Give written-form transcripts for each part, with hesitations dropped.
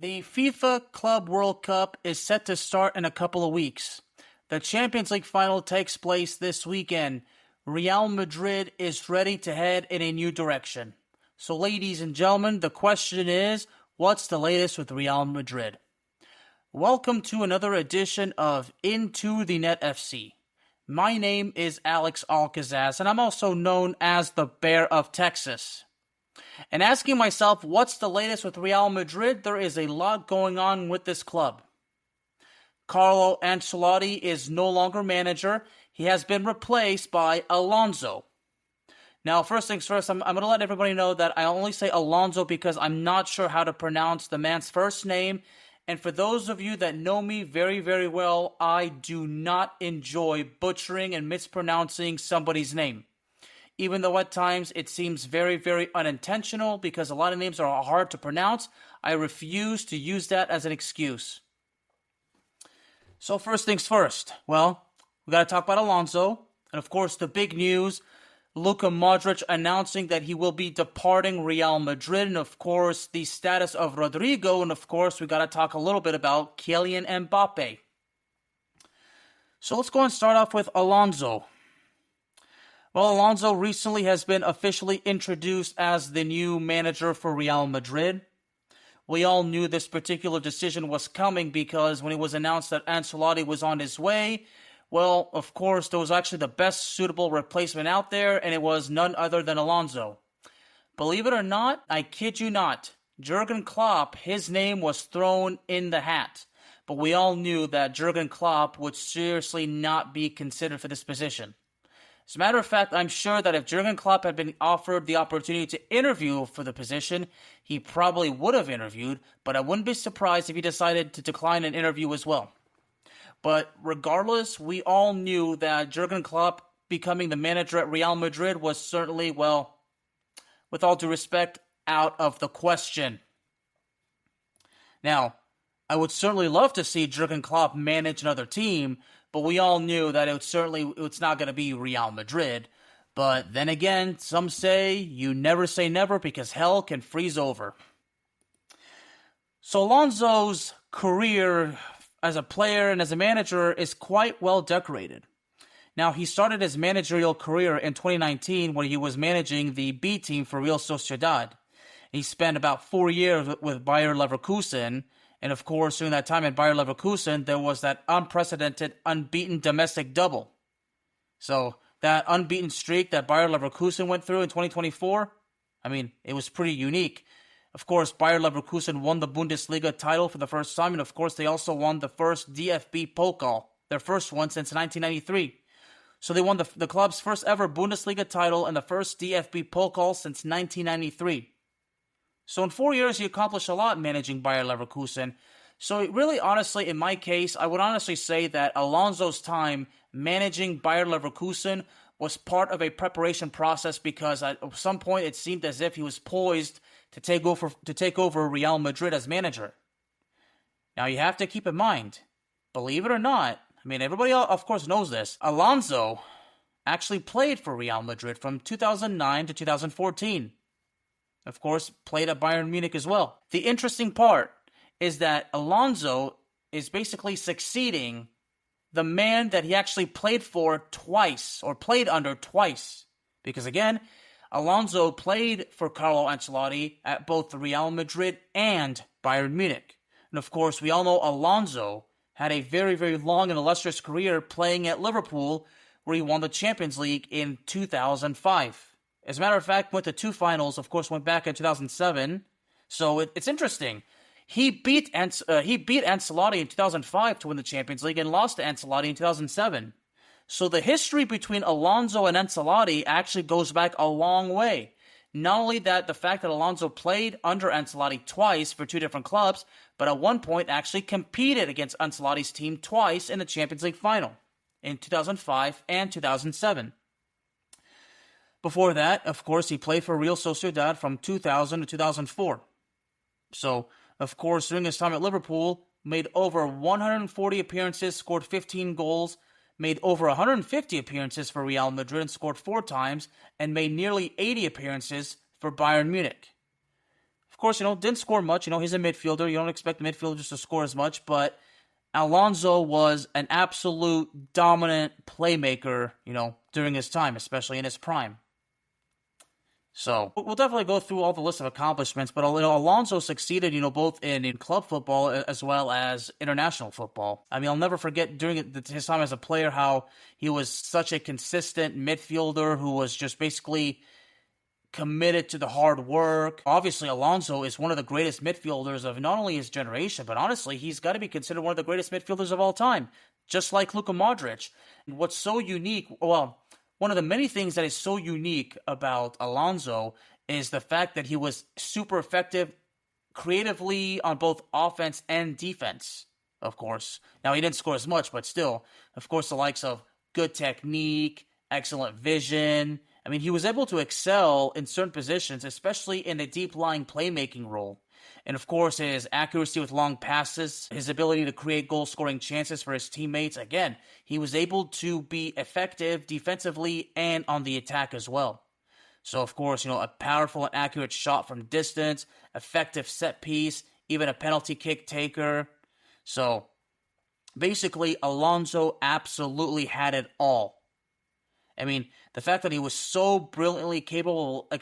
The FIFA Club World Cup is set to start in a couple of weeks. The Champions League final takes place this weekend. Real Madrid is ready to head in a new direction. So, ladies and gentlemen, the question is, what's the latest with Real Madrid? Welcome to another edition of Into the Net FC. My name is AlexAlKazzaz, and I'm also known as the Bear of Texas. And asking myself, what's the latest with Real Madrid? There is a lot going on with this club. Carlo Ancelotti is no longer manager. He has been replaced by Alonso. Now, first things first, I'm going to let everybody know that I only say Alonso because I'm not sure how to pronounce the man's first name. And for those of you that know me very, very well, I do not enjoy butchering and mispronouncing somebody's name. Even though at times it seems very, very unintentional because a lot of names are hard to pronounce, I refuse to use that as an excuse. So first things first, well, we got to talk about Alonso. And of course, the big news, Luka Modric announcing that he will be departing Real Madrid. And of course, the status of Rodrygo. And of course, we got to talk a little bit about Kylian Mbappe. So let's go and start off with Alonso. Well, Alonso recently has been officially introduced as the new manager for Real Madrid. We all knew this particular decision was coming because when it was announced that Ancelotti was on his way, well, of course, there was actually the best suitable replacement out there, and it was none other than Alonso. Believe it or not, I kid you not, Jurgen Klopp, his name was thrown in the hat. But we all knew that Jurgen Klopp would seriously not be considered for this position. As a matter of fact, I'm sure that if Jurgen Klopp had been offered the opportunity to interview for the position, he probably would have interviewed, but I wouldn't be surprised if he decided to decline an interview as well. But regardless, we all knew that Jurgen Klopp becoming the manager at Real Madrid was certainly, well, with all due respect, out of the question. Now, I would certainly love to see Jurgen Klopp manage another team, but we all knew that it's not going to be Real Madrid. But then again, some say you never say never because hell can freeze over. So Alonso's career as a player and as a manager is quite well decorated. Now, he started his managerial career in 2019 when he was managing the B team for Real Sociedad. He spent about 4 years with Bayer Leverkusen. And of course, during that time at Bayer Leverkusen, there was that unprecedented unbeaten domestic double. So that unbeaten streak that Bayer Leverkusen went through in 2024, it was pretty unique. Of course, Bayer Leverkusen won the Bundesliga title for the first time, and of course, they also won the first DFB Pokal, their first one since 1993. So they won the club's first ever Bundesliga title and the first DFB Pokal since 1993. So in 4 years, he accomplished a lot managing Bayer Leverkusen. So really, honestly, in my case, I would honestly say that Alonso's time managing Bayer Leverkusen was part of a preparation process because at some point it seemed as if he was poised to take over Real Madrid as manager. Now you have to keep in mind, believe it or not, everybody of course knows this, Alonso actually played for Real Madrid from 2009 to 2014. Of course, played at Bayern Munich as well. The interesting part is that Alonso is basically succeeding the man that he actually played for twice, or played under twice. Because again, Alonso played for Carlo Ancelotti at both Real Madrid and Bayern Munich. And of course, we all know Alonso had a very, very long and illustrious career playing at Liverpool, where he won the Champions League in 2005. As a matter of fact, went to 2 finals, of course, went back in 2007. So it's interesting. He beat Ancelotti in 2005 to win the Champions League and lost to Ancelotti in 2007. So the history between Alonso and Ancelotti actually goes back a long way. Not only that, the fact that Alonso played under Ancelotti twice for 2 different clubs, but at one point actually competed against Ancelotti's team twice in the Champions League final in 2005 and 2007. Before that, of course, he played for Real Sociedad from 2000 to 2004. So, of course, during his time at Liverpool, made over 140 appearances, scored 15 goals, made over 150 appearances for Real Madrid and scored 4 times, and made nearly 80 appearances for Bayern Munich. course, didn't score much. He's a midfielder. You don't expect midfielders to score as much, but Alonso was an absolute dominant playmaker, during his time, especially in his prime. So we'll definitely go through all the list of accomplishments, but Alonso succeeded, both in club football as well as international football. I mean, I'll never forget during his time as a player how he was such a consistent midfielder who was just basically committed to the hard work. Obviously, Alonso is one of the greatest midfielders of not only his generation, but honestly, he's got to be considered one of the greatest midfielders of all time, just like Luka Modric. And what's so unique, one of the many things that is so unique about Alonso is the fact that he was super effective creatively on both offense and defense, of course. Now, he didn't score as much, but still, of course, the likes of good technique, excellent vision. I mean, he was able to excel in certain positions, especially in the deep-lying playmaking role. And of course, his accuracy with long passes, his ability to create goal-scoring chances for his teammates. Again, he was able to be effective defensively and on the attack as well. So, of course, a powerful and accurate shot from distance, effective set piece, even a penalty kick taker. So, basically, Alonso absolutely had it all. I mean, the fact that he was so brilliantly capable, of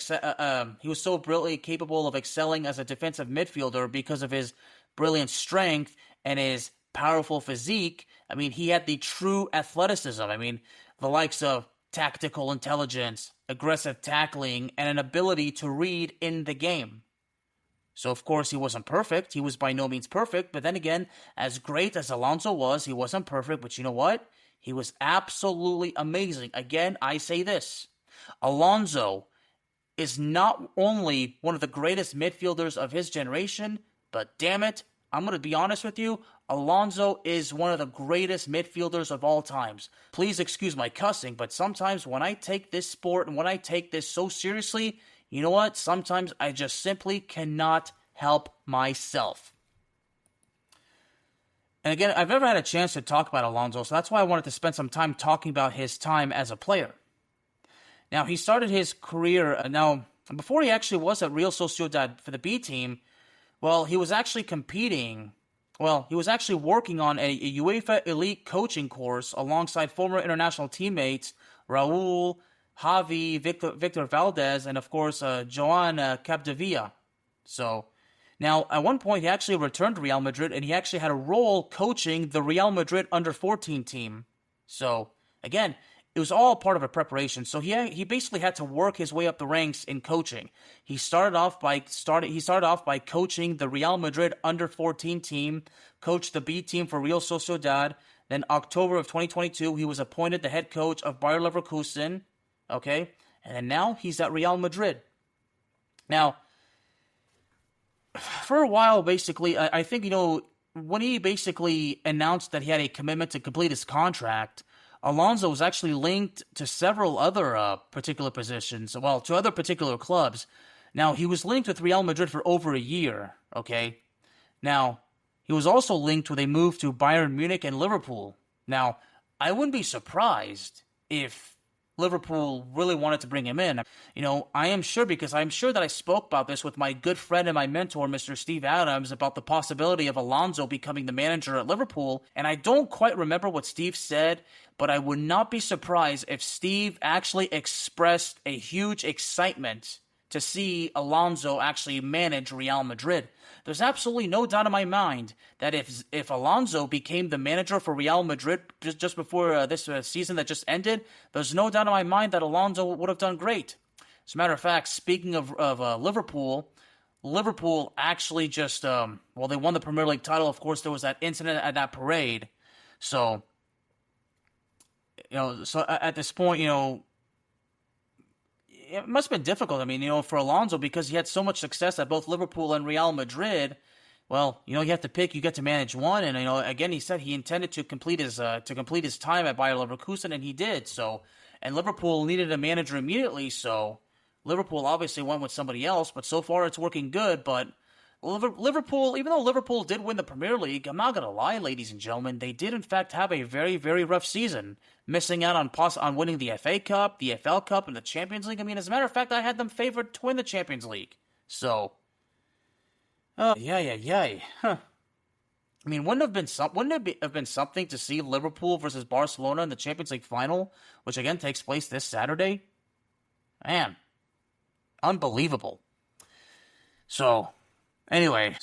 excelling as a defensive midfielder because of his brilliant strength and his powerful physique. I mean, he had the true athleticism. I mean, the likes of tactical intelligence, aggressive tackling, and an ability to read in the game. So, of course, he wasn't perfect. He was by no means perfect. But then again, as great as Alonso was, he wasn't perfect. But you know what? He was absolutely amazing. Again, I say this. Alonso is not only one of the greatest midfielders of his generation, but damn it, I'm going to be honest with you, Alonso is one of the greatest midfielders of all times. Please excuse my cussing, but sometimes when I take this sport and when I take this so seriously, you know what? Sometimes I just simply cannot help myself. And again, I've never had a chance to talk about Alonso, so that's why I wanted to spend some time talking about his time as a player. Now, he started his career, before he actually was at Real Sociedad for the B team, he was actually working on a UEFA Elite coaching course alongside former international teammates Raul, Javi, Victor Valdez, and of course, Joan Capdevila. So, now, at one point, he actually returned to Real Madrid, and he actually had a role coaching the Real Madrid under-14 team. So, again, it was all part of a preparation. So he basically had to work his way up the ranks in coaching. He started off by coaching the Real Madrid under-14 team, coached the B team for Real Sociedad. Then, October of 2022, he was appointed the head coach of Bayer Leverkusen. Okay, and now he's at Real Madrid. Now, for a while, basically, I think, when he basically announced that he had a commitment to complete his contract, Alonso was actually linked to several other particular positions, to other particular clubs. Now, he was linked with Real Madrid for over a year, okay? Now, he was also linked with a move to Bayern Munich and Liverpool. Now, I wouldn't be surprised if Liverpool really wanted to bring him in. I am sure, because I'm sure that I spoke about this with my good friend and my mentor, Mr. Steve Adams, about the possibility of Alonso becoming the manager at Liverpool. And I don't quite remember what Steve said, but I would not be surprised if Steve actually expressed a huge excitement to see Alonso actually manage Real Madrid. There's absolutely no doubt in my mind that if Alonso became the manager for Real Madrid just before this season that just ended, there's no doubt in my mind that Alonso would have done great. As a matter of fact, speaking of Liverpool actually just, they won the Premier League title. Of course, there was that incident at that parade. So, so at this point, it must have been difficult. I mean, for Alonso, because he had so much success at both Liverpool and Real Madrid. Well, you have to pick. You get to manage one, and again, he said he intended to complete his time at Bayer Leverkusen, and he did. So, and Liverpool needed a manager immediately. So, Liverpool obviously went with somebody else. But so far, it's working good. But Liverpool, even though Liverpool did win the Premier League, I'm not gonna lie, ladies and gentlemen, they did in fact have a very, very rough season, missing out on winning the FA Cup, the FL Cup, and the Champions League. I mean, as a matter of fact, I had them favored to win the Champions League. So, Oh, yeah. Huh. I mean, wouldn't it have been something to see Liverpool versus Barcelona in the Champions League final, which again takes place this Saturday? Man, unbelievable. So, anyway,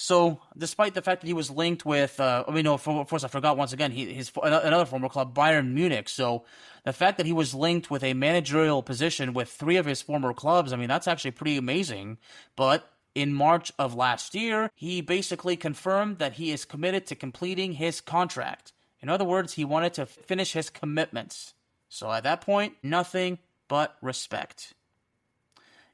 despite the fact that he was linked with, of course, I forgot once again, his another former club, Bayern Munich. So, the fact that he was linked with a managerial position with three of his former clubs, I mean, that's actually pretty amazing. But in March of last year, he basically confirmed that he is committed to completing his contract. In other words, he wanted to finish his commitments. So, at that point, nothing but respect.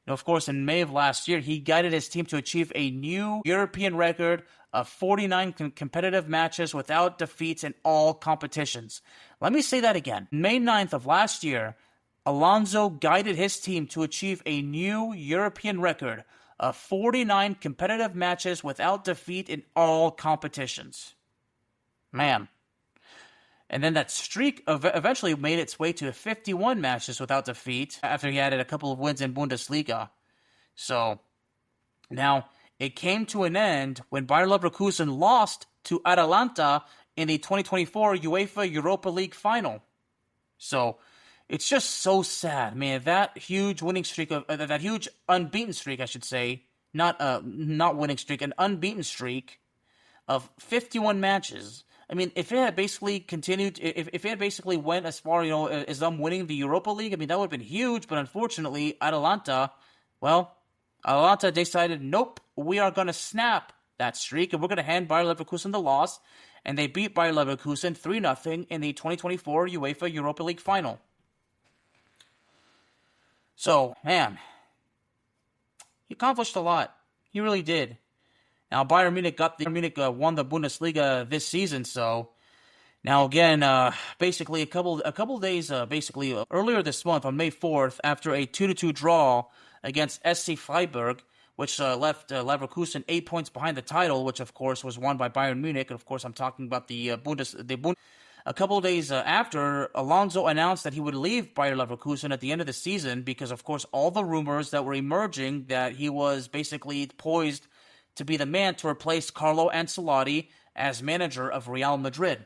Of course, in May of last year, he guided his team to achieve a new European record of 49 competitive matches without defeats in all competitions. Let me say that again. May 9th of last year, Alonso guided his team to achieve a new European record of 49 competitive matches without defeat in all competitions. Man. And then that streak eventually made its way to 51 matches without defeat after he added a couple of wins in Bundesliga. So, now, it came to an end when Bayer Leverkusen lost to Atalanta in the 2024 UEFA Europa League final. So, it's just so sad, man. That huge winning streak, that huge unbeaten streak, I should say, not winning streak, an unbeaten streak of 51 matches. I mean, if it had basically continued, if it had basically went as far, as them winning the Europa League, I mean, that would have been huge. But unfortunately, Atalanta decided, nope, we are going to snap that streak, and we're going to hand Bayer Leverkusen the loss. And they beat Bayer Leverkusen 3-0 in the 2024 UEFA Europa League final. So, man, he accomplished a lot. He really did. Now, Bayern Munich won the Bundesliga this season, so now again, basically a couple days, earlier this month on May 4th, after a 2-2 draw against SC Freiburg, which left Leverkusen 8 points behind the title, which of course was won by Bayern Munich. And of course, I'm talking about the Bundesliga. A couple of days after, Alonso announced that he would leave Bayer Leverkusen at the end of the season because, of course, all the rumors that were emerging that he was basically poised to be the man to replace Carlo Ancelotti as manager of Real Madrid.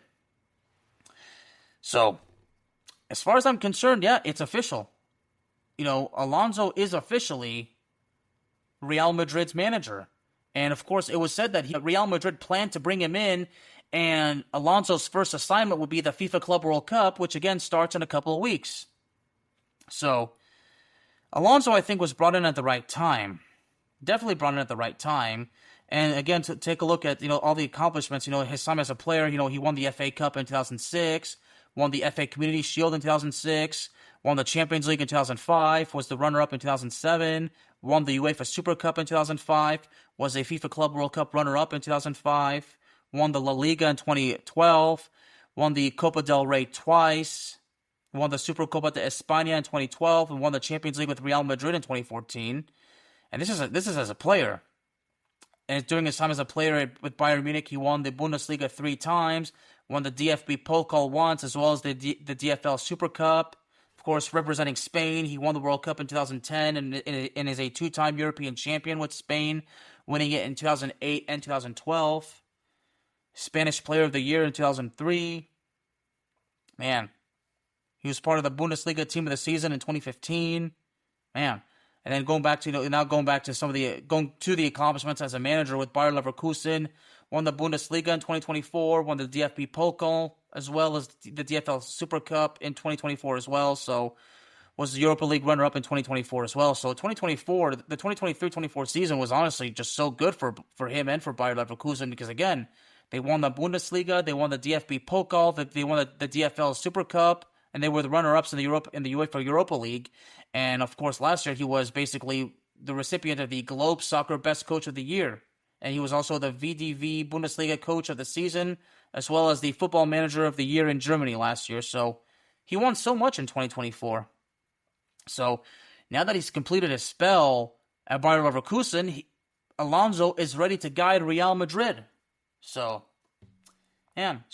So, as far as I'm concerned, yeah, it's official. Alonso is officially Real Madrid's manager. And of course, it was said that Real Madrid planned to bring him in, and Alonso's first assignment would be the FIFA Club World Cup, which again starts in a couple of weeks. So, Alonso, I think, was brought in at the right time. Definitely brought in at the right time. And again, to take a look at, all the accomplishments, his time as a player, he won the FA Cup in 2006, won the FA Community Shield in 2006, won the Champions League in 2005, was the runner-up in 2007, won the UEFA Super Cup in 2005, was a FIFA Club World Cup runner-up in 2005, won the La Liga in 2012, won the Copa del Rey twice, won the Supercopa de España in 2012, and won the Champions League with Real Madrid in 2014. And this is as a player. And during his time as a player with Bayern Munich, he won the Bundesliga 3 times, won the DFB Pokal once, as well as the DFL Super Cup. Of course, representing Spain, he won the World Cup in 2010 and is a 2-time European champion with Spain, winning it in 2008 and 2012. Spanish Player of the Year in 2003. Man, he was part of the Bundesliga Team of the Season in 2015. Man. And then going to the accomplishments as a manager with Bayer Leverkusen, won the Bundesliga in 2024, won the DFB Pokal, as well as the DFL Super Cup in 2024 as well. So was the Europa League runner-up in 2024 as well. So the 2023-24 season was honestly just so good for him and for Bayer Leverkusen because, again, they won the Bundesliga, they won the DFB Pokal, they won the DFL Super Cup, and they were the runner-ups in the UEFA Europa League. And, of course, last year he was basically the recipient of the Globe Soccer Best Coach of the Year. And he was also the VDV Bundesliga Coach of the Season, as well as the Football Manager of the Year in Germany last year. So he won so much in 2024. So now that he's completed his spell at Bayer Leverkusen, Alonso is ready to guide Real Madrid. So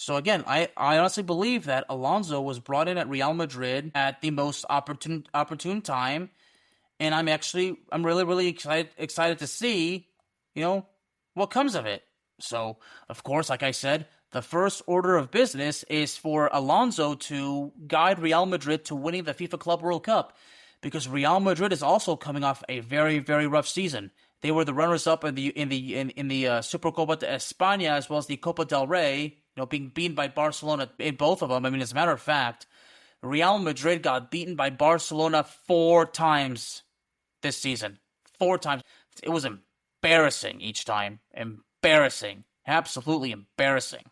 again, I honestly believe that Alonso was brought in at Real Madrid at the most opportune time, and I'm really, really excited to see, what comes of it. So, of course, like I said, the first order of business is for Alonso to guide Real Madrid to winning the FIFA Club World Cup, because Real Madrid is also coming off a very, very rough season. They were the runners-up in the Supercopa de España, as well as the Copa del Rey, being beaten by Barcelona in both of them. I mean, as a matter of fact, Real Madrid got beaten by Barcelona 4 times this season. 4 times. It was embarrassing each time. Embarrassing. Absolutely embarrassing.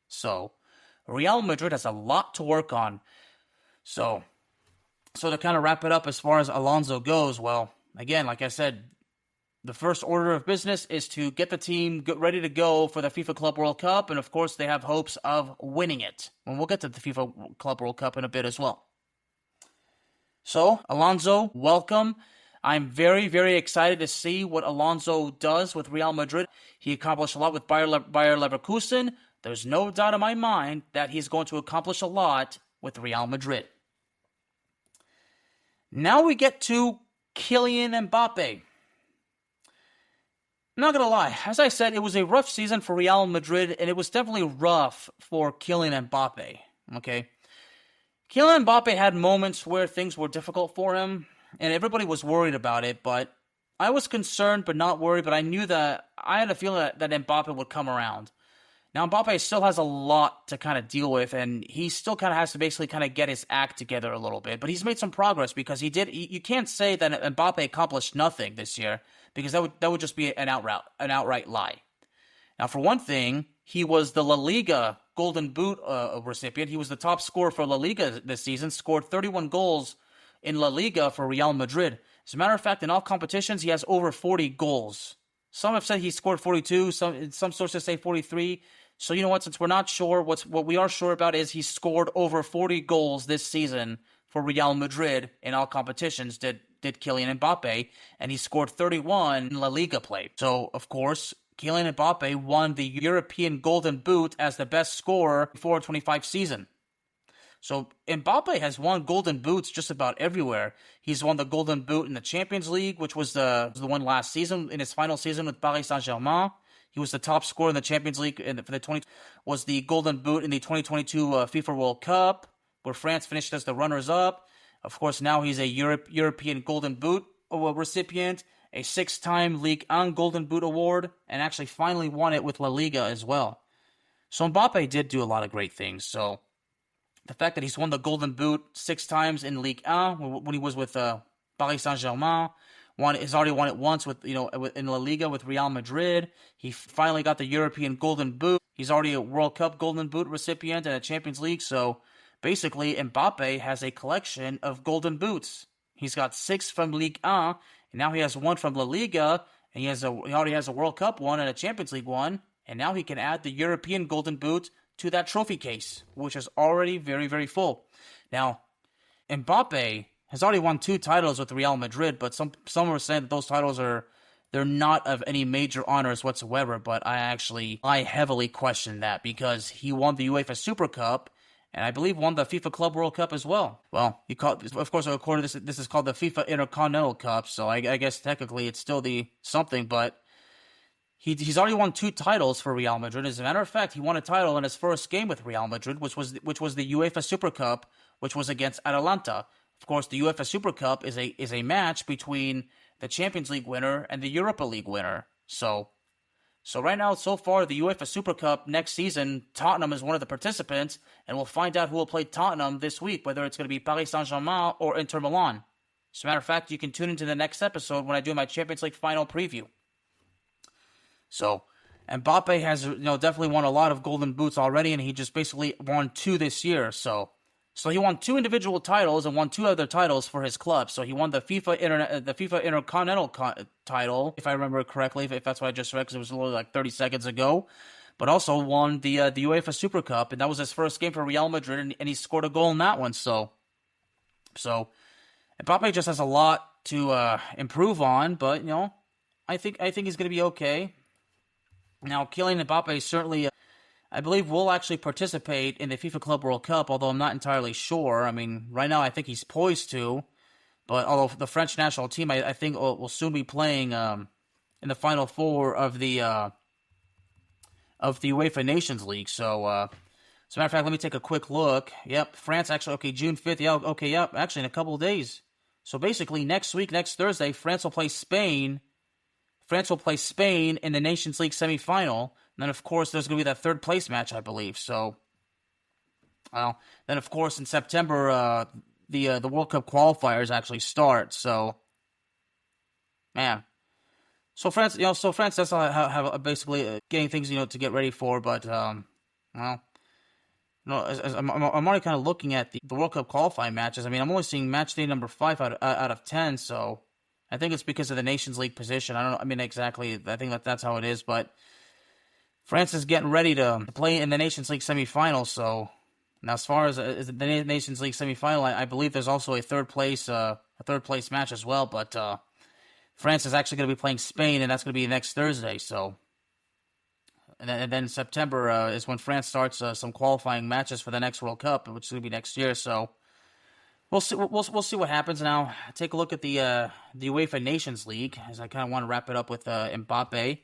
So, Real Madrid has a lot to work on. So to kind of wrap it up as far as Alonso goes, well, again, like I said, the first order of business is to get the team ready to go for the FIFA Club World Cup, and of course they have hopes of winning it. And we'll get to the FIFA Club World Cup in a bit as well. So, Alonso, welcome. I'm very, very excited to see what Alonso does with Real Madrid. He accomplished a lot with Bayer Leverkusen. There's no doubt in my mind that he's going to accomplish a lot with Real Madrid. Now we get to Kylian Mbappe. I'm not going to lie. As I said, it was a rough season for Real Madrid, and it was definitely rough for Kylian Mbappe. Okay? Kylian Mbappe had moments where things were difficult for him, and everybody was worried about it, but I was concerned but not worried, but I knew that I had a feeling that Mbappe would come around. Now, Mbappe still has a lot to kind of deal with, and he still kind of has to basically kind of get his act together a little bit, but he's made some progress because you can't say that Mbappe accomplished nothing this year, because that would just be an outright lie. Now, for one thing, he was the La Liga Golden Boot recipient. He was the top scorer for La Liga this season, scored 31 goals in La Liga for Real Madrid. As a matter of fact, in all competitions, he has over 40 goals. Some have said he scored 42, some sources say 43. So you know what, since we're not sure, what we are sure about is he scored over 40 goals this season for Real Madrid in all competitions, did Kylian Mbappe, and he scored 31 in La Liga play. So, of course, Kylian Mbappe won the European Golden Boot as the best scorer before 25 season. So Mbappe has won Golden Boots just about everywhere. He's won the Golden Boot in the Champions League, which was the one last season, in his final season with Paris Saint-Germain. He was the top scorer in the Champions League was the Golden Boot in the 2022 FIFA World Cup, where France finished as the runners-up. Of course, now he's a European Golden Boot recipient, a 6-time Ligue 1 Golden Boot award, and actually finally won it with La Liga as well. So Mbappe did do a lot of great things. So the fact that he's won the Golden Boot 6 times in Ligue 1 when he was with Paris Saint-Germain, he's already won it once in La Liga with Real Madrid. He finally got the European Golden Boot. He's already a World Cup Golden Boot recipient and a Champions League. So basically, Mbappe has a collection of Golden Boots. He's got 6 from Ligue 1, and now he has 1 from La Liga, and he already has a World Cup one and a Champions League one, and now he can add the European Golden Boot to that trophy case, which is already very, very full. Now, Mbappe has already won 2 titles with Real Madrid, but some are saying that those titles they're not of any major honors whatsoever, but I heavily question that, because he won the UEFA Super Cup, and I believe won the FIFA Club World Cup as well. Well, of course, according to this is called the FIFA Intercontinental Cup, so I guess technically it's still the something, but he's already won 2 titles for Real Madrid. As a matter of fact, he won a title in his first game with Real Madrid, which was the UEFA Super Cup, which was against Atalanta. Of course, the UEFA Super Cup is a match between the Champions League winner and the Europa League winner. So right now, so far, the UEFA Super Cup next season, Tottenham is one of the participants, and we'll find out who will play Tottenham this week, whether it's going to be Paris Saint-Germain or Inter Milan. As a matter of fact, you can tune into the next episode when I do my Champions League final preview. So, Mbappe has definitely won a lot of Golden Boots already, and he just basically won 2 this year. So he won 2 individual titles and won 2 other titles for his club. So he won the FIFA Intercontinental title, if I remember correctly, if that's what I just read, because it was literally like 30 seconds ago. But also won the UEFA Super Cup, and that was his first game for Real Madrid, and he scored a goal in that one. So Mbappe just has a lot to improve on, but I think he's going to be okay. Now, Kylian Mbappe certainly, I believe, will actually participate in the FIFA Club World Cup, although I'm not entirely sure. I mean, right now I think he's poised to, but although the French national team, I think, will soon be playing in the Final Four of the of the UEFA Nations League. So, as a matter of fact, let me take a quick look. Yep, France actually, okay, June 5th. Yeah, okay, yep, actually in a couple of days. So basically, next week, next Thursday, France will play Spain. France will play Spain in the Nations League semifinal. And then, of course, there's going to be that third place match, I believe. So, well, then, of course, in September, the World Cup qualifiers actually start. So, man. So France, that's how basically getting things, to get ready for. But, well, I'm already kind of looking at the World Cup qualifying matches. I mean, I'm only seeing match day number 5 out of 10. So, I think it's because of the Nations League position. I don't know. I mean, exactly. I think that's how it is. But France is getting ready to play in the Nations League semifinal. So, now as far as the Nations League semifinal, I believe there's also a third place match as well. But France is actually going to be playing Spain, and that's going to be next Thursday. So, and then September is when France starts some qualifying matches for the next World Cup, which is going to be next year. So, we'll see. We'll see what happens. Now, take a look at the UEFA Nations League, as I kind of want to wrap it up with Mbappe.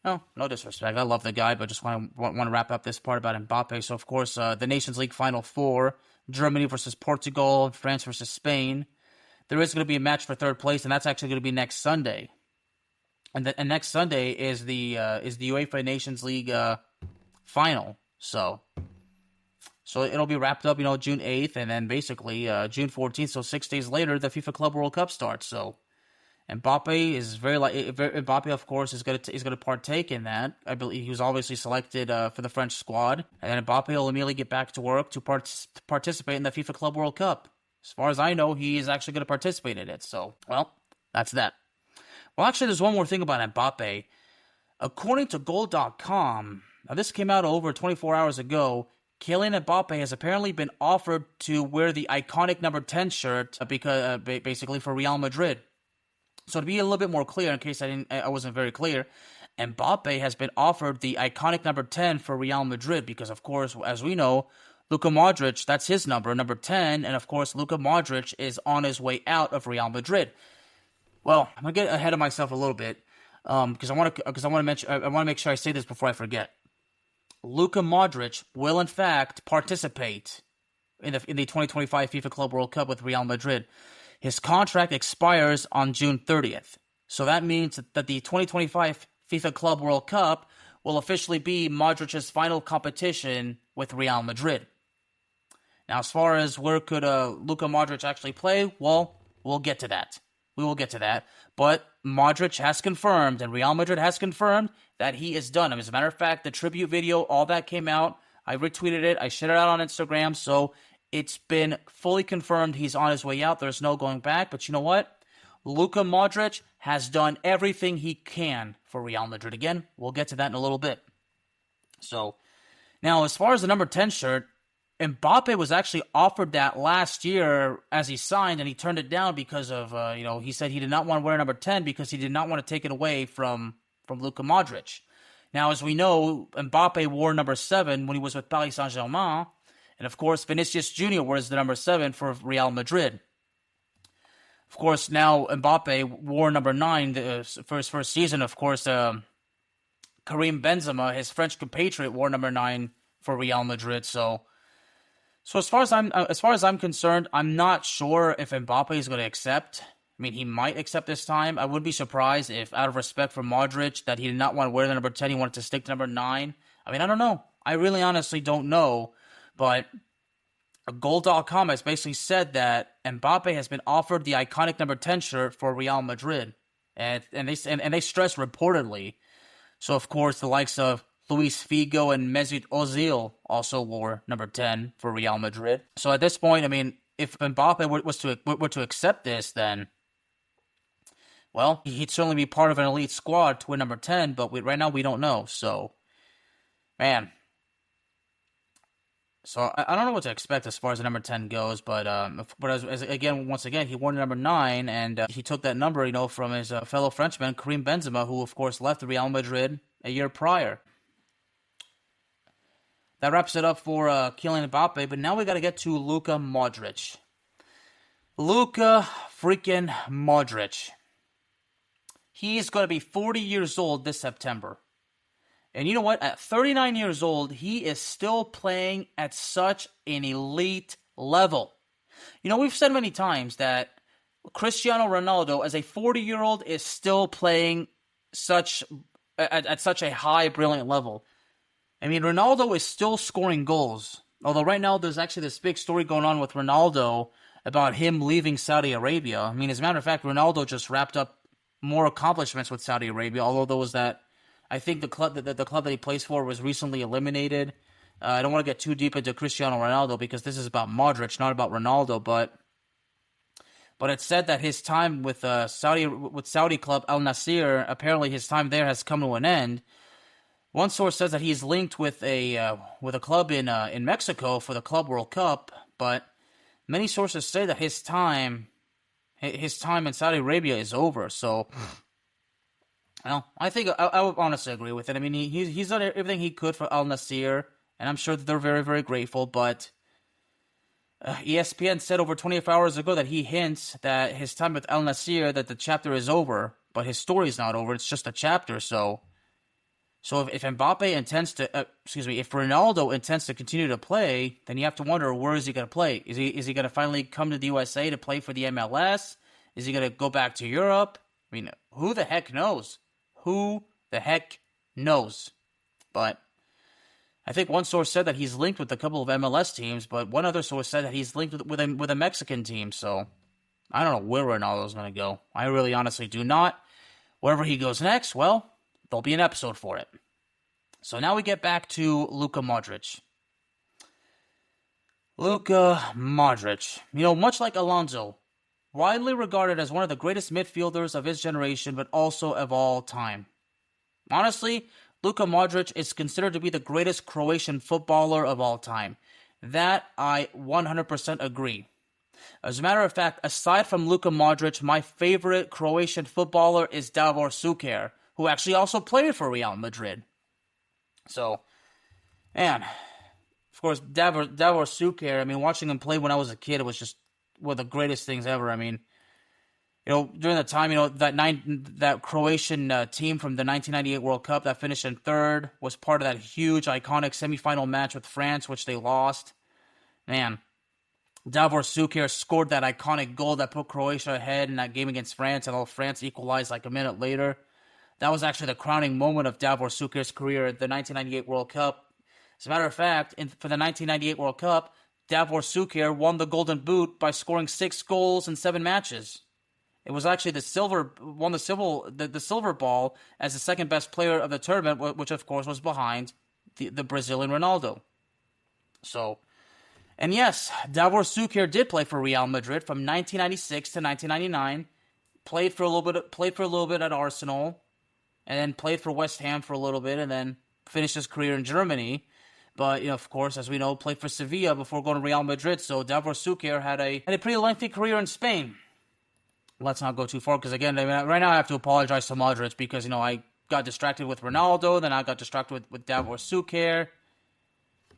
No disrespect. I love the guy, but just want to wrap up this part about Mbappe. So, of course, the Nations League Final Four: Germany versus Portugal, France versus Spain. There is going to be a match for third place, and that's actually going to be next Sunday. And next Sunday is the UEFA Nations League final. So it'll be wrapped up, June 8th, and then basically June 14th. So 6 days later, the FIFA Club World Cup starts. So Mbappe is Mbappe, of course, is going to partake in that. I believe he was obviously selected for the French squad, and then Mbappe will immediately get back to work to participate in the FIFA Club World Cup. As far as I know, he is actually going to participate in it. So, well, that's that. Well, actually, there's one more thing about Mbappe. According to Goal.com, now this came out over 24 hours ago, Kylian Mbappe has apparently been offered to wear the iconic number 10 shirt because basically for Real Madrid. So to be a little bit more clear, in case I wasn't very clear, Mbappe has been offered the iconic number 10 for Real Madrid because, of course, as we know, Luka Modric, that's his number 10, and of course, Luka Modric is on his way out of Real Madrid. Well, I'm gonna get ahead of myself a little bit, because I want to make sure I say this before I forget. Luka Modric will in fact participate in the 2025 FIFA Club World Cup with Real Madrid. His contract expires on June 30th, so that means that the 2025 FIFA Club World Cup will officially be Modric's final competition with Real Madrid. Now, as far as where could Luka Modric actually play, well, we'll get to that. We will get to that. But Modric has confirmed, and Real Madrid has confirmed, that he is done. As a matter of fact, the tribute video, all that came out. I retweeted it. I shared it out on Instagram. So it's been fully confirmed he's on his way out. There's no going back. But you know what? Luka Modric has done everything he can for Real Madrid. Again, we'll get to that in a little bit. So, now as far as the number 10 shirt, Mbappe was actually offered that last year as he signed, and he turned it down because of, he said he did not want to wear number 10 because he did not want to take it away from Luka Modric. Now, as we know, Mbappe wore number 7 when he was with Paris Saint-Germain, and of course, Vinicius Jr. wears the number 7 for Real Madrid. Of course, now Mbappe wore number 9 for his first season. Of course, Karim Benzema, his French compatriot, wore number 9 for Real Madrid. So as far as I'm concerned, I'm not sure if Mbappe is going to accept. I mean, he might accept this time. I wouldn't be surprised if, out of respect for Modric, that he did not want to wear the number 10. He wanted to stick to number 9. I mean, I don't know. I really honestly don't know. But Goal.com has basically said that Mbappe has been offered the iconic number 10 shirt for Real Madrid. And they stress reportedly. So, of course, the likes of Luis Figo and Mesut Ozil also wore number 10 for Real Madrid. So at this point, I mean, if Mbappe were to accept this, then, well, he'd certainly be part of an elite squad to win number 10, but right now we don't know. So, man. So I don't know what to expect as far as the number 10 goes, but once again, he wore number 9, and he took that number, from his fellow Frenchman, Karim Benzema, who, of course, left Real Madrid a year prior. That wraps it up for Kylian Mbappe, but now we got to get to Luka Modric. Luka freaking Modric. He's going to be 40 years old this September. And you know what? At 39 years old, he is still playing at such an elite level. You know, we've said many times that Cristiano Ronaldo, as a 40-year-old, is still playing at such a high, brilliant level. I mean, Ronaldo is still scoring goals. Although right now there's actually this big story going on with Ronaldo about him leaving Saudi Arabia. I mean, as a matter of fact, Ronaldo just wrapped up more accomplishments with Saudi Arabia, although there was that, I think the club that he plays for was recently eliminated. I don't want to get too deep into Cristiano Ronaldo because this is about Modric, not about Ronaldo, but it's said that his time with Saudi club Al Nassr, apparently his time there has come to an end. One source says that he's linked with a club in Mexico for the Club World Cup, but many sources say that his time in Saudi Arabia is over. So, well, I think I would honestly agree with it. I mean, he's done everything he could for Al Nassr, and I'm sure that they're very, very grateful. But ESPN said over 24 hours ago that he hints that his time with Al Nassr, that the chapter is over, but his story is not over. It's just a chapter. So if Mbappe intends to, if Ronaldo intends to continue to play, then you have to wonder, where is he going to play? Is he going to finally come to the USA to play for the MLS? Is he going to go back to Europe? I mean, who the heck knows? Who the heck knows? But I think one source said that he's linked with a couple of MLS teams, but one other source said that he's linked with a Mexican team. So I don't know where Ronaldo's going to go. I really honestly do not. Wherever he goes next, well, there'll be an episode for it. So now we get back to Luka Modric. Luka Modric. You know, much like Alonso, widely regarded as one of the greatest midfielders of his generation, but also of all time. Honestly, Luka Modric is considered to be the greatest Croatian footballer of all time. That I 100% agree. As a matter of fact, aside from Luka Modric, my favorite Croatian footballer is Davor Šuker, who actually also played for Real Madrid. So, man, of course, Davor Šuker, I mean, watching him play when I was a kid, it was just one of the greatest things ever. I mean, you know, during the time, you know, that Croatian team from the 1998 World Cup that finished in third was part of that huge, iconic semifinal match with France, which they lost. Man, Davor Šuker scored that iconic goal that put Croatia ahead in that game against France, and France equalized like a minute later. That was actually the crowning moment of Davor Šuker's career at the 1998 World Cup. As a matter of fact, for the 1998 World Cup, Davor Šuker won the Golden Boot by scoring 6 goals in 7 matches. It was actually the silver ball as the second best player of the tournament, which of course was behind the Brazilian Ronaldo. So, and yes, Davor Šuker did play for Real Madrid from 1996 to 1999. Played for a little bit at Arsenal, and then played for West Ham for a little bit, and then finished his career in Germany. But, you know, of course, as we know, played for Sevilla before going to Real Madrid. So Davor Šuker had a pretty lengthy career in Spain. Let's not go too far, because again, I mean, right now I have to apologize to Modric because, you know, I got distracted with Ronaldo, then I got distracted with Davor Šuker.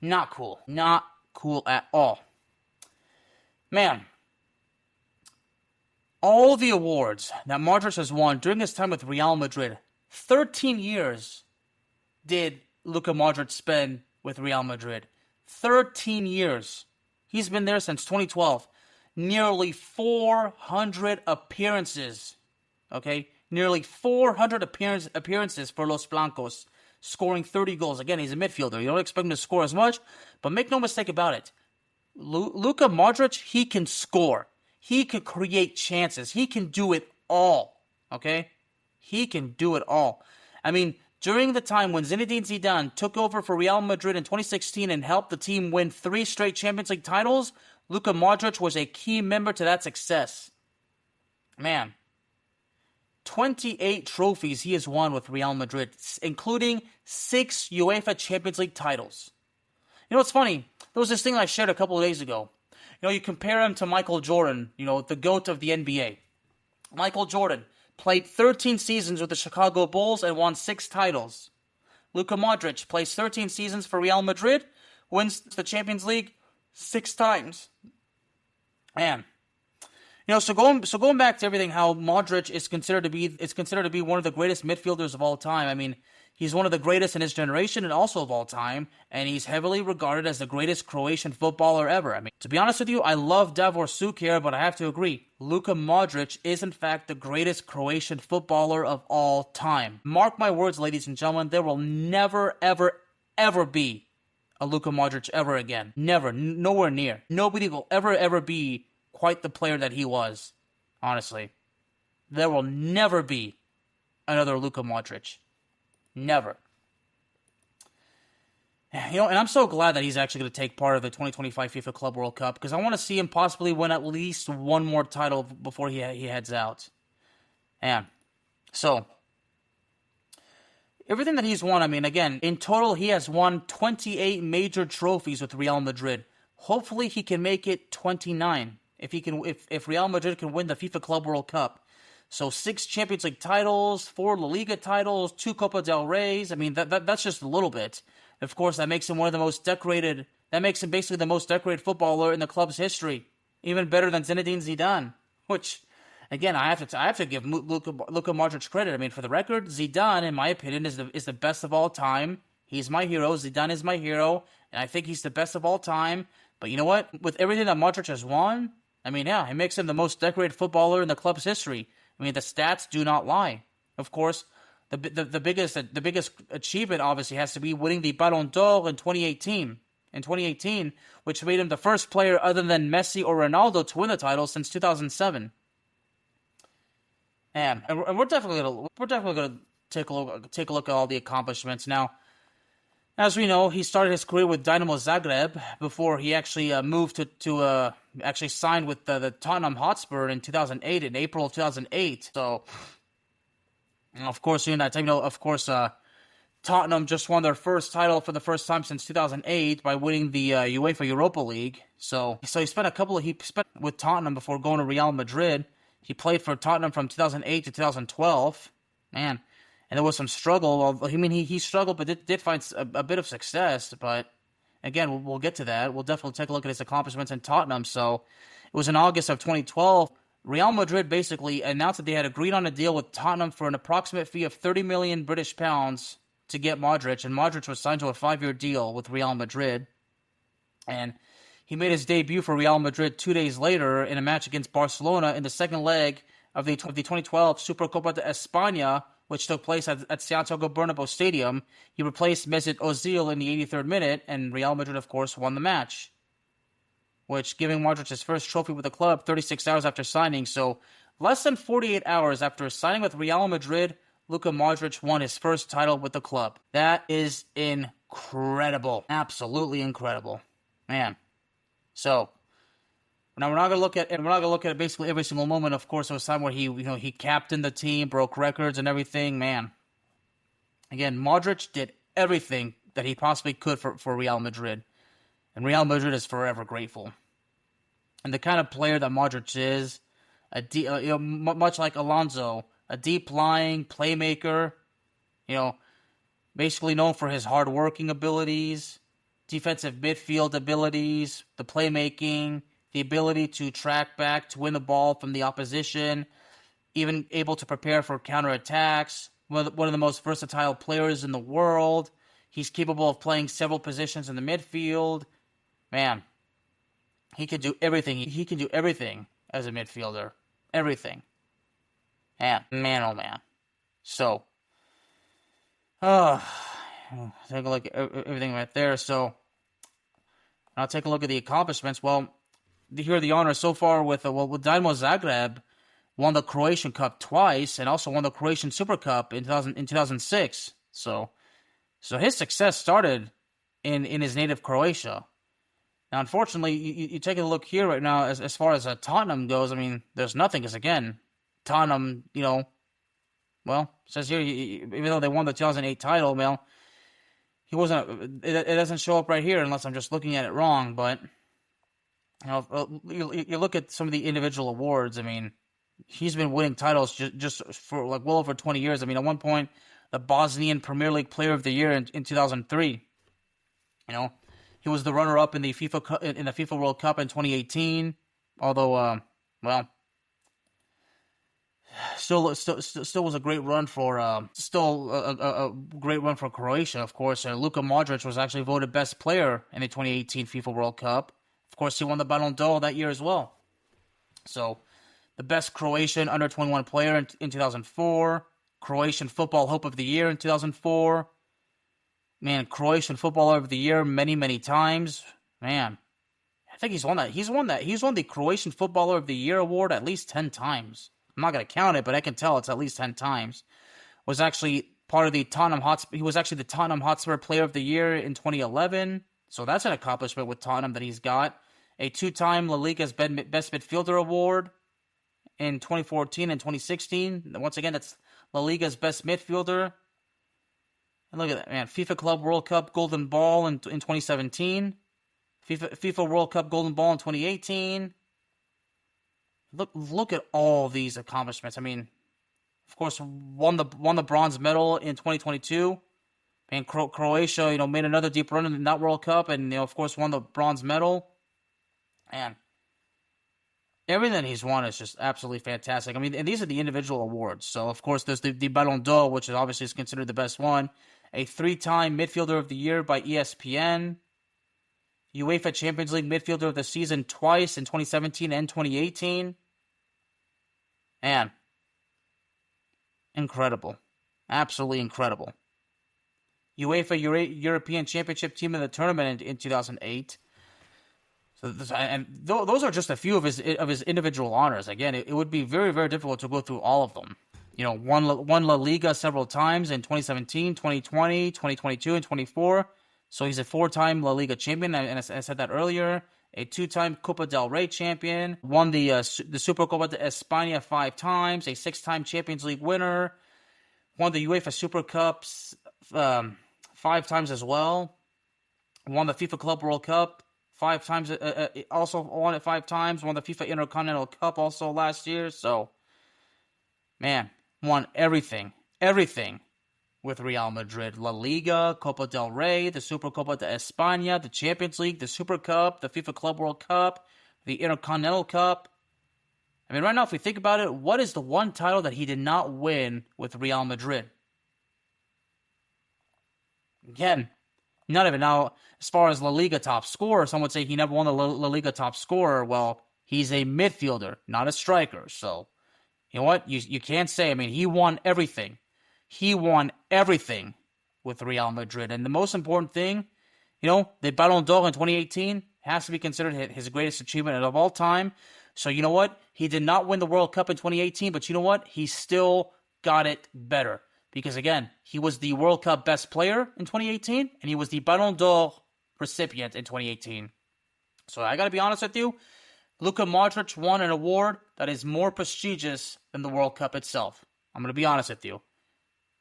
Not cool. Not cool at all. Man, all the awards that Modric has won during his time with Real Madrid, 13 years did Luka Modric spend with Real Madrid. 13 years. He's been there since 2012. Nearly 400 appearances. Okay? Nearly 400 appearances for Los Blancos, scoring 30 goals. Again, he's a midfielder. You don't expect him to score as much, but make no mistake about it. Luka Modric, he can score. He can create chances. He can do it all. Okay? He can do it all. I mean, during the time when Zinedine Zidane took over for Real Madrid in 2016 and helped the team win 3 straight Champions League titles, Luka Modric was a key member to that success. Man, 28 trophies he has won with Real Madrid, including 6 UEFA Champions League titles. You know what's funny? There was this thing I shared a couple of days ago. You know, you compare him to Michael Jordan, you know, the GOAT of the NBA. Michael Jordan played 13 seasons with the Chicago Bulls and won 6 titles. Luka Modric plays 13 seasons for Real Madrid, wins the Champions League 6 times. Man, you know, so going back to everything, how Modric is considered to be one of the greatest midfielders of all time. I mean, He's one of the greatest in his generation and also of all time, and he's heavily regarded as the greatest Croatian footballer ever. I mean, to be honest with you, I love Davor Suker, but I have to agree, Luka Modric is in fact the greatest Croatian footballer of all time. Mark my words, ladies and gentlemen, there will never, ever, ever be a Luka Modric ever again. Never. Nowhere near. Nobody will ever be quite the player that he was. Honestly. There will never be another Luka Modric. Never. And I'm so glad that he's actually going to take part of the 2025 FIFA Club World Cup, because I want to see him possibly win at least one more title before he heads out. And so, everything that he's won, I mean, again, in total, he has won 28 major trophies with Real Madrid. Hopefully, he can make it 29 if Real Madrid can win the FIFA Club World Cup. So 6 Champions League titles, 4 La Liga titles, 2 Copa del Reys. I mean, that's just a little bit. Of course, that makes him one of the most decorated. That makes him basically the most decorated footballer in the club's history, even better than Zinedine Zidane. Which, again, I have to give Luka Modric credit. I mean, for the record, Zidane, in my opinion, is the best of all time. He's my hero. Zidane is my hero, and I think he's the best of all time. But you know what? With everything that Modric has won, I mean, yeah, it makes him the most decorated footballer in the club's history. I mean, the stats do not lie. Of course, the biggest achievement obviously has to be winning the Ballon d'Or in 2018. In 2018, which made him the first player other than Messi or Ronaldo to win the title since 2007. And we're definitely gonna take a look at all the accomplishments now. As we know, he started his career with Dynamo Zagreb before he actually moved to actually signed with the Tottenham Hotspur in 2008, in April of 2008. So, of course, during that time, Tottenham just won their first title for the first time since 2008 by winning the UEFA Europa League. So he spent with Tottenham before going to Real Madrid. He played for Tottenham from 2008 to 2012. Man. And there was some struggle. I mean, he struggled, but did find a bit of success. But again, we'll get to that. We'll definitely take a look at his accomplishments in Tottenham. So it was in August of 2012. Real Madrid basically announced that they had agreed on a deal with Tottenham for an approximate fee of 30 million British pounds to get Modric. And Modric was signed to a 5-year deal with Real Madrid. And he made his debut for Real Madrid 2 days later in a match against Barcelona in the second leg of the 2012 Supercopa de España, which took place at Santiago Bernabeu Stadium. He replaced Mesut Ozil in the 83rd minute, and Real Madrid, of course, won the match, which giving Modric his first trophy with the club 36 hours after signing. So less than 48 hours after signing with Real Madrid, Luka Modric won his first title with the club. That is incredible. Absolutely incredible. Man. So now we're not gonna look at basically every single moment. Of course, there was time where he captained the team, broke records and everything. Man, again, Modric did everything that he possibly could for Real Madrid, and Real Madrid is forever grateful. And the kind of player that Modric is, much like Alonso, a deep-lying playmaker. Basically known for his hard-working abilities, defensive midfield abilities, the playmaking, the ability to track back to win the ball from the opposition, even able to prepare for counterattacks, one of the most versatile players in the world. He's capable of playing several positions in the midfield. Man, he can do everything. He can do everything as a midfielder. Everything. Man, oh man. So, take a look at everything right there. So, I'll take a look at the accomplishments. Well, here are the honors so far with Dynamo Zagreb won the Croatian Cup twice and also won the Croatian Super Cup in 2006. So his success started in his native Croatia. Now, unfortunately, you take a look here right now as far as Tottenham goes. I mean, there's nothing because, again, Tottenham, it says here, even though they won the 2008 title, he wasn't. It doesn't show up right here unless I'm just looking at it wrong. But you look at some of the individual awards. I mean, he's been winning titles just for well over 20 years. I mean, at one point, the Bosnian Premier League Player of the Year in 2003. He was the runner-up in the FIFA World Cup in 2018. Although, Still was a great run for a great run for Croatia. Of course, Luka Modric was actually voted best player in the 2018 FIFA World Cup. Of course, he won the Ballon d'Or that year as well. So, the best Croatian under 21 player in 2004, Croatian Football Hope of the Year in 2004. Man, Croatian Footballer of the Year many times. Man, I think he's won that. He's won the Croatian Footballer of the Year award at least 10 times. I'm not going to count it, but I can tell it's at least 10 times. Was actually part of the Tottenham Hotspur. He was actually the Tottenham Hotspur Player of the Year in 2011. So that's an accomplishment with Tottenham that he's got. A 2-time La Liga's Best Midfielder Award in 2014 and 2016. Once again, that's La Liga's Best Midfielder. And look at that, man. FIFA Club World Cup Golden Ball in 2017. FIFA World Cup Golden Ball in 2018. Look at all these accomplishments. I mean, of course, won the bronze medal in 2022. And Croatia, made another deep run in that World Cup, and of course, won the bronze medal. And everything he's won is just absolutely fantastic. I mean, and these are the individual awards. So, of course, there's the Ballon d'Or, which is obviously considered the best one. A 3-time Midfielder of the Year by ESPN. UEFA Champions League Midfielder of the Season twice in 2017 and 2018. And incredible. Absolutely incredible. UEFA European Championship Team of the Tournament in 2008. And those are just a few of his individual honors. Again, it would be very, very difficult to go through all of them. Won La Liga several times in 2017, 2020, 2022, and 24. So he's a 4-time La Liga champion, and I said that earlier. A 2-time Copa del Rey champion. Won the Supercopa de España 5 times. A 6-time Champions League winner. Won the UEFA Super Cups 5 times as well. Won the FIFA Club World Cup 5 times. Also won it 5 times. Won the FIFA Intercontinental Cup also last year. So, man, won everything with Real Madrid. La Liga, Copa del Rey, the Supercopa de España, the Champions League, the Super Cup, the FIFA Club World Cup, the Intercontinental Cup. I mean, right now, if we think about it, what is the one title that he did not win with Real Madrid? Again, none of it. Now, as far as La Liga top scorer, some would say he never won the La Liga top scorer. Well, he's a midfielder, not a striker. So, you know what? You can't say. I mean, he won everything. He won everything with Real Madrid. And the most important thing, the Ballon d'Or in 2018 has to be considered his greatest achievement of all time. So you know what? He did not win the World Cup in 2018, but you know what? He still got it better. Because again, he was the World Cup best player in 2018, and he was the Ballon d'Or recipient in 2018. So I got to be honest with you, Luka Modric won an award that is more prestigious than the World Cup itself. I'm going to be honest with you.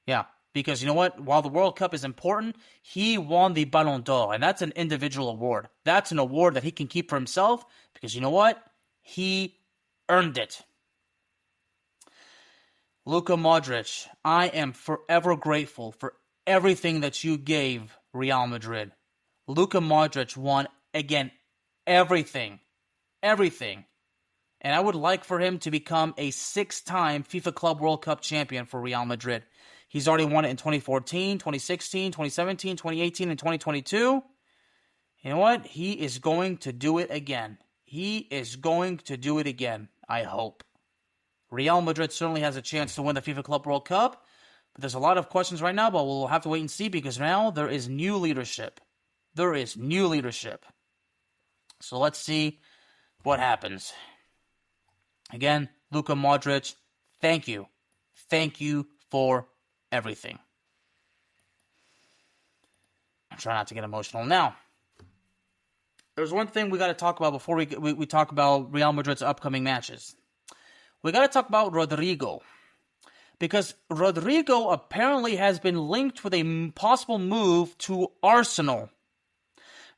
Yeah, because you know what? While the World Cup is important, he won the Ballon d'Or, and that's an individual award. That's an award that he can keep for himself, because you know what? He earned it. Luka Modric, I am forever grateful for everything that you gave Real Madrid. Luka Modric won, again, everything. Everything. And I would like for him to become a 6-time FIFA Club World Cup champion for Real Madrid. He's already won it in 2014, 2016, 2017, 2018, and 2022. You know what? He is going to do it again. He is going to do it again, I hope. Real Madrid certainly has a chance to win the FIFA Club World Cup, but there's a lot of questions right now, but we'll have to wait and see because now there is new leadership. There is new leadership. So let's see what happens. Again, Luka Modric, thank you. Thank you for everything. I try not to get emotional. Now, there's one thing we got to talk about before we talk about Real Madrid's upcoming matches. We got to talk about Rodrygo. Because Rodrygo apparently has been linked with a possible move to Arsenal.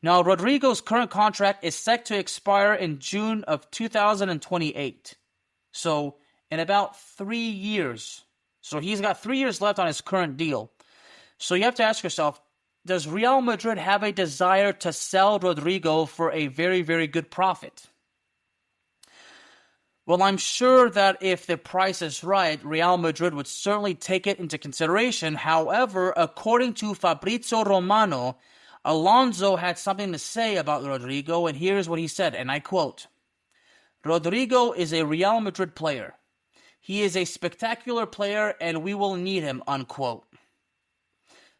Now, Rodrygo's current contract is set to expire in June of 2028. So, in about 3 years. So, he's got 3 years left on his current deal. So, you have to ask yourself, does Real Madrid have a desire to sell Rodrygo for a very, very good profit? Well, I'm sure that if the price is right, Real Madrid would certainly take it into consideration. However, according to Fabrizio Romano, Alonso had something to say about Rodrygo, and here's what he said, and I quote, "Rodrygo is a Real Madrid player. He is a spectacular player, and we will need him," unquote.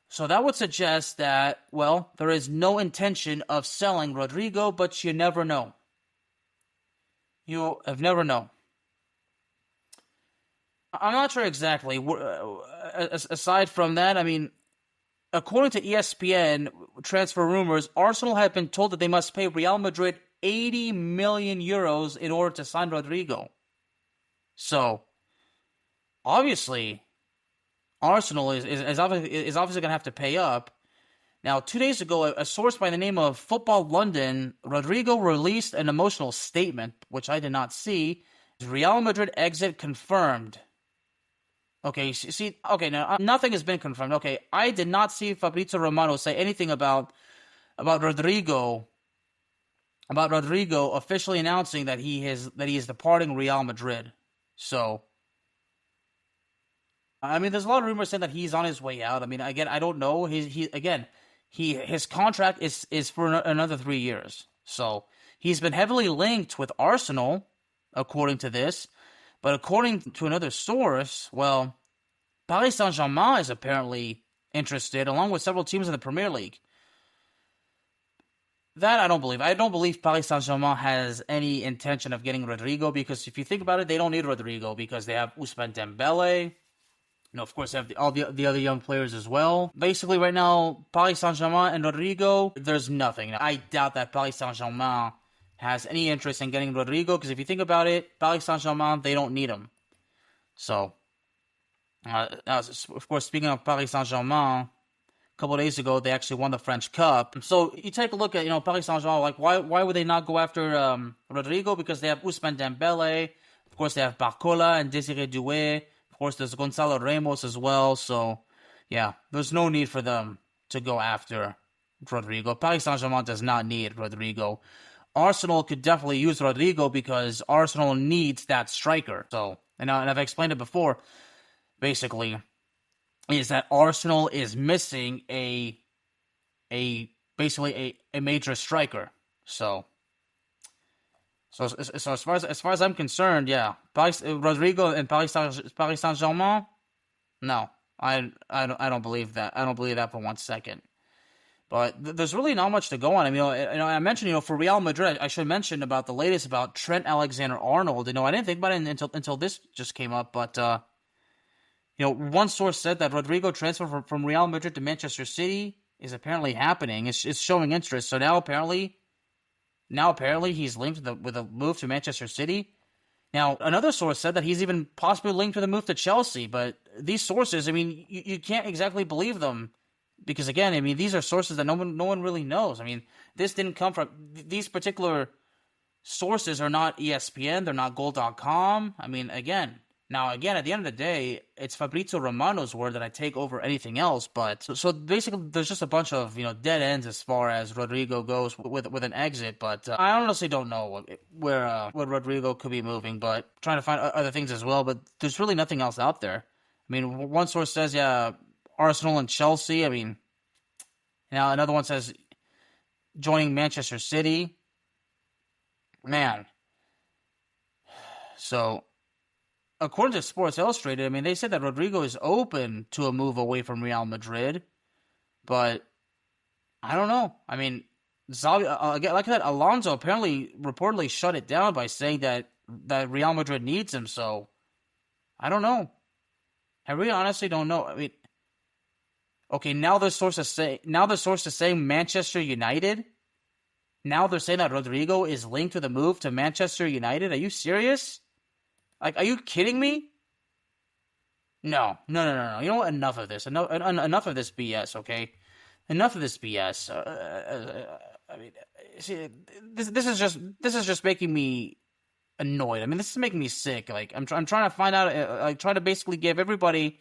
So that would suggest that, well, there is no intention of selling Rodrygo, but you never know. You have never known. I'm not sure exactly. Aside from that, I mean, according to ESPN transfer rumors, Arsenal have been told that they must pay Real Madrid 80 million euros in order to sign Rodrygo. So, obviously, Arsenal is obviously going to have to pay up. Now, 2 days ago, a source by the name of Football London, Rodrygo released an emotional statement, which I did not see. Real Madrid exit confirmed. Okay, see, okay, now nothing has been confirmed. Okay, I did not see Fabrizio Romano say anything about Rodrygo officially announcing that he is departing Real Madrid. So, I mean, there's a lot of rumors saying that he's on his way out. I mean, again, I don't know. His contract is for another 3 years. So he's been heavily linked with Arsenal, according to this. But according to another source, well, Paris Saint-Germain is apparently interested, along with several teams in the Premier League. That I don't believe. I don't believe Paris Saint-Germain has any intention of getting Rodrygo, because if you think about it, they don't need Rodrygo because they have Ousmane Dembele. Of course, they have all the other young players as well. Basically, right now, Paris Saint-Germain and Rodrygo, there's nothing. I doubt that Paris Saint-Germain has any interest in getting Rodrygo, because if you think about it, Paris Saint-Germain, they don't need him. So, of course, speaking of Paris Saint-Germain, a couple of days ago, they actually won the French Cup. So, you take a look at, Paris Saint-Germain, like, why would they not go after Rodrygo? Because they have Ousmane Dembele, of course, they have Barcola and Désiré Doué. Of course, there's Gonzalo Ramos as well, so, yeah, there's no need for them to go after Rodrygo. Paris Saint-Germain does not need Rodrygo. Arsenal could definitely use Rodrygo because Arsenal needs that striker. So, and I've explained it before, basically, is that Arsenal is missing a major striker. So as far as I'm concerned, yeah, Rodrygo and Paris Saint-Germain, no, I don't believe that. I don't believe that for 1 second. But there's really not much to go on. I mean, I mentioned, for Real Madrid, I should mention about the latest about Trent Alexander-Arnold. I didn't think about it until this just came up, but one source said that Rodrygo transfer from Real Madrid to Manchester City is apparently happening. It's showing interest. So now apparently he's linked with a move to Manchester City. Now, another source said that he's even possibly linked with a move to Chelsea. But these sources, I mean, you can't exactly believe them. Because, again, I mean, these are sources that no one really knows. I mean, this didn't come from... These particular sources are not ESPN. They're not Goal.com. I mean, again, at the end of the day, it's Fabrizio Romano's word that I take over anything else. But so basically, there's just a bunch of dead ends as far as Rodrygo goes with an exit. But I honestly don't know where Rodrygo could be moving. But trying to find other things as well. But there's really nothing else out there. I mean, one source says, yeah, Arsenal and Chelsea. I mean, now another one says joining Manchester City. Man. So, according to Sports Illustrated, I mean, they said that Rodrygo is open to a move away from Real Madrid, but I don't know. I mean, like I said, Alonso reportedly shut it down by saying that Real Madrid needs him. So, I don't know. I really honestly don't know. I mean, okay, now the source is saying Manchester United. Now they're saying that Rodrygo is linked with a move to Manchester United. Are you serious? Like, are you kidding me? No. You know what? Enough of this. Enough of this BS. Okay, enough of this BS. I mean, see, this is just making me annoyed. I mean, this is making me sick. Like, I'm trying to find out. Like, trying to basically give everybody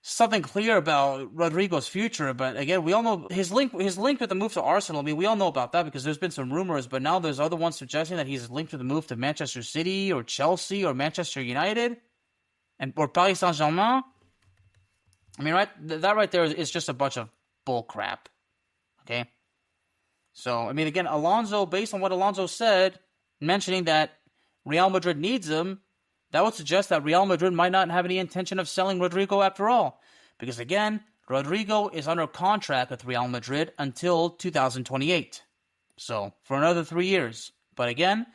something clear about Rodrygo's future. But again, we all know his link with the move to Arsenal. I mean, we all know about that because there's been some rumors, but now there's other ones suggesting that he's linked with the move to Manchester City or Chelsea or Manchester United or Paris Saint-Germain. I mean, that right there is just a bunch of bull crap. Okay? So, I mean, again, Alonso, based on what Alonso said, mentioning that Real Madrid needs him, that would suggest that Real Madrid might not have any intention of selling Rodrygo after all. Because, again, Rodrygo is under contract with Real Madrid until 2028. So, for another 3 years. But again,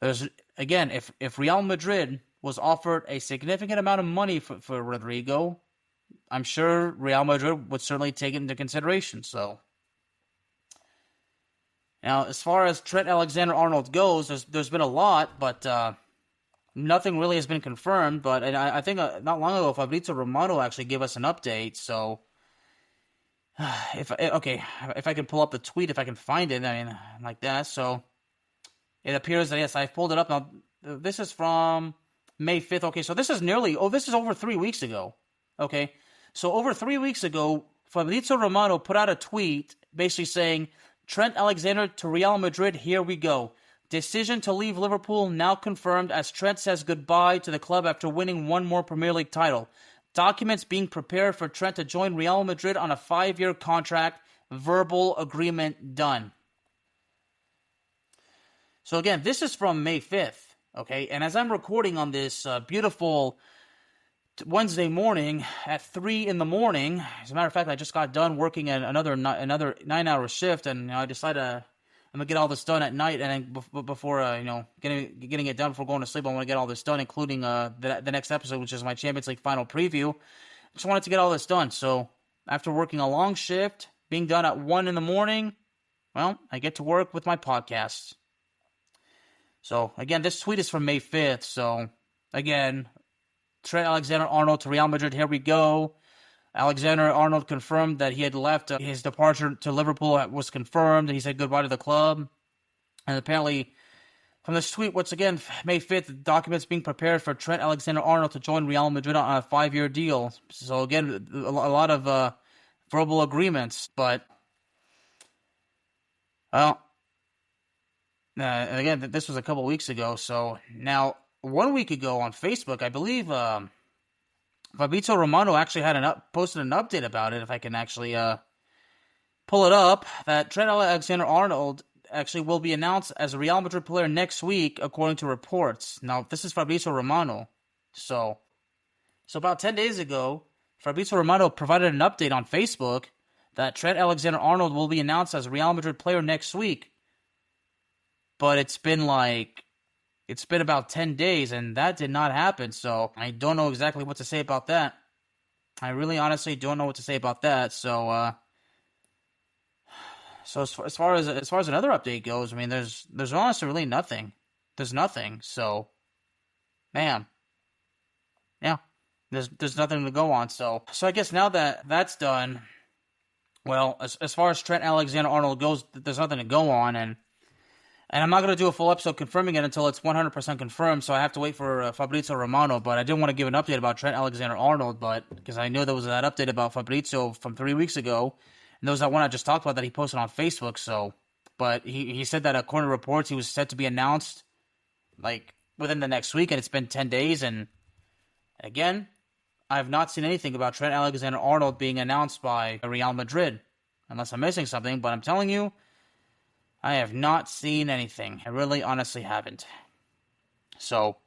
if Real Madrid was offered a significant amount of money for Rodrygo, I'm sure Real Madrid would certainly take it into consideration. So, now, as far as Trent Alexander-Arnold goes, there's been a lot, but nothing really has been confirmed. But I think not long ago, Fabrizio Romano actually gave us an update. So, if I can pull up the tweet, if I can find it, I mean, like that. So, it appears that, yes, I've pulled it up. Now, this is from May 5th. Okay, so this is over 3 weeks ago. Okay, so over 3 weeks ago, Fabrizio Romano put out a tweet basically saying, Trent Alexander to Real Madrid, here we go. Decision to leave Liverpool now confirmed as Trent says goodbye to the club after winning one more Premier League title. Documents being prepared for Trent to join Real Madrid on a 5-year contract. Verbal agreement done. So again, this is from May 5th, okay? And as I'm recording on this beautiful Wednesday morning at 3 in the morning, as a matter of fact, I just got done working at another 9-hour shift, and I decided I'm gonna get all this done at night, and before getting it done before going to sleep, I want to get all this done, including the next episode, which is my Champions League final preview. Just wanted to get all this done. So after working a long shift, being done at 1 in the morning, well, I get to work with my podcasts. So again, this tweet is from May 5th. So again, Trent Alexander-Arnold to Real Madrid, here we go. Alexander-Arnold confirmed that he had left. His departure to Liverpool was confirmed, and he said goodbye to the club. And apparently, from this tweet, once again, May 5th, the documents being prepared for Trent Alexander-Arnold to join Real Madrid on a 5-year deal. So again, a lot of verbal agreements. But, well, again, this was a couple weeks ago. So now, 1 week ago on Facebook, I believe Fabrizio Romano actually had posted an update about it. If I can actually pull it up, that Trent Alexander-Arnold actually will be announced as a Real Madrid player next week, according to reports. Now, this is Fabrizio Romano. So about 10 days ago, Fabrizio Romano provided an update on Facebook that Trent Alexander-Arnold will be announced as a Real Madrid player next week. But it's been about 10 days, and that did not happen, so I don't know exactly what to say about that. I really honestly don't know what to say about that, so as far as another update goes, I mean, there's honestly really nothing. There's nothing, so, man, yeah, there's nothing to go on, so I guess now that that's done, well, as far as Trent Alexander-Arnold goes, there's nothing to go on, and I'm not going to do a full episode confirming it until it's 100% confirmed, so I have to wait for Fabrizio Romano. But I didn't want to give an update about Trent Alexander-Arnold, because I knew there was that update about Fabrizio from 3 weeks ago. And there was that one I just talked about that he posted on Facebook. So, but he said that according to reports, he was set to be announced like within the next week, and it's been 10 days. And again, I have not seen anything about Trent Alexander-Arnold being announced by Real Madrid, unless I'm missing something. But I'm telling you, I have not seen anything. I really, honestly haven't. So,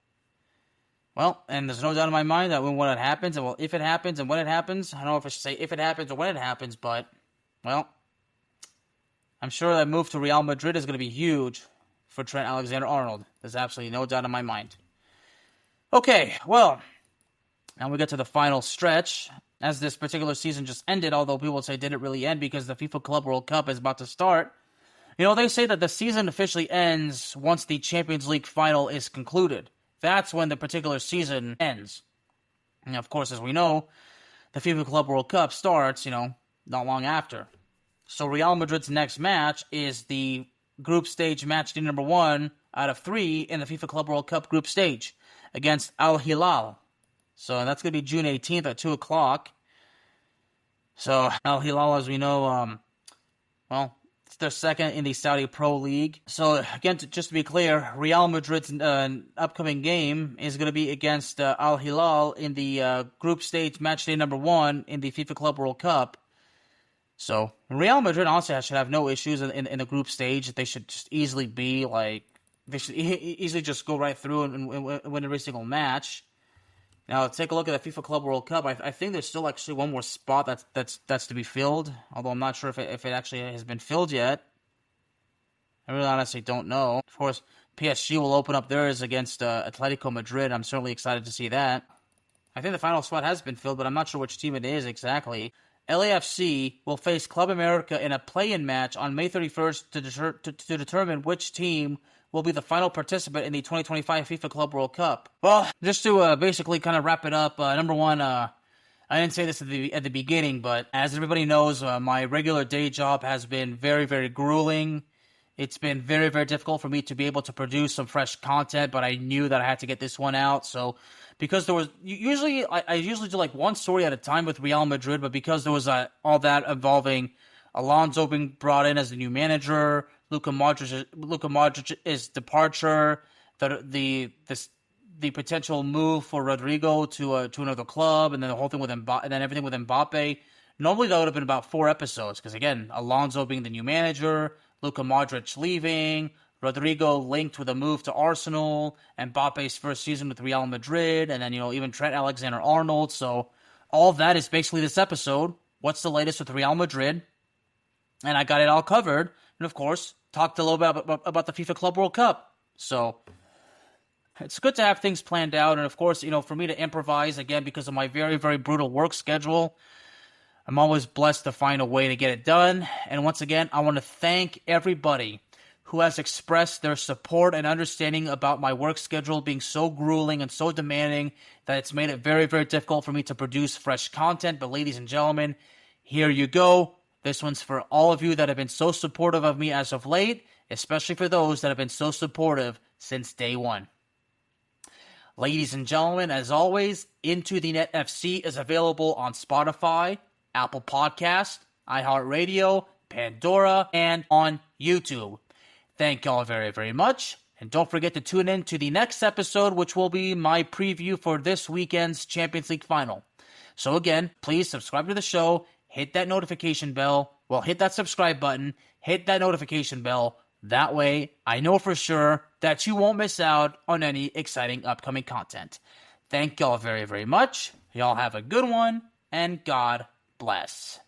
well, and there's no doubt in my mind that when it happens, and well, if it happens and when it happens, I don't know if I should say if it happens or when it happens, but, well, I'm sure that move to Real Madrid is going to be huge for Trent Alexander-Arnold. There's absolutely no doubt in my mind. Okay, well, now we get to the final stretch, as this particular season just ended, although people would say did it really end because the FIFA Club World Cup is about to start. You know, they say that the season officially ends once the Champions League final is concluded. That's when the particular season ends. And of course, as we know, the FIFA Club World Cup starts, not long after. So Real Madrid's next match is the group stage match day number 1 out of 3 in the FIFA Club World Cup group stage against Al Hilal. So that's going to be June 18th at 2 o'clock. So Al Hilal, as we know, well, it's their second in the Saudi Pro League. So again, just to be clear, Real Madrid's upcoming game is going to be against Al Hilal in the group stage match day number 1 in the FIFA Club World Cup. So Real Madrid honestly should have no issues in the group stage. They should just easily be like, they should easily just go right through and win every single match. Now, take a look at the FIFA Club World Cup. I think there's still actually one more spot that's to be filled, although I'm not sure if it actually has been filled yet. I really honestly don't know. Of course, PSG will open up theirs against Atletico Madrid. I'm certainly excited to see that. I think the final spot has been filled, but I'm not sure which team it is exactly. LAFC will face Club America in a play-in match on May 31st to determine which team will be the final participant in the 2025 FIFA Club World Cup. Well, just to basically kind of wrap it up, number one, I didn't say this at the beginning, but as everybody knows, my regular day job has been very, very grueling. It's been very, very difficult for me to be able to produce some fresh content, but I knew that I had to get this one out. So, because there was I usually do like one story at a time with Real Madrid, but because there was all that involving Alonso being brought in as the new manager, Luka Modric's departure, the potential move for Rodrygo to another club, and then the whole thing with Mbappe, and then everything with Mbappe. Normally that would have been about 4 episodes, because again, Alonso being the new manager, Luka Modric leaving, Rodrygo linked with a move to Arsenal, Mbappe's first season with Real Madrid, and then even Trent Alexander-Arnold. So all that is basically this episode. What's the latest with Real Madrid? And I got it all covered. And of course, talked a little bit about the FIFA Club World Cup. So it's good to have things planned out. And of course, for me to improvise again because of my very, very brutal work schedule, I'm always blessed to find a way to get it done. And once again, I want to thank everybody who has expressed their support and understanding about my work schedule being so grueling and so demanding that it's made it very, very difficult for me to produce fresh content. But ladies and gentlemen, here you go. This one's for all of you that have been so supportive of me as of late, especially for those that have been so supportive since day one. Ladies and gentlemen, as always, Into the Net FC is available on Spotify, Apple Podcast, iHeartRadio, Pandora, and on YouTube. Thank y'all very, very much. And don't forget to tune in to the next episode, which will be my preview for this weekend's Champions League final. So again, please subscribe to the show, hit that notification bell. Well, hit that subscribe button, hit that notification bell. That way, I know for sure that you won't miss out on any exciting upcoming content. Thank y'all very, very much. Y'all have a good one, and God bless.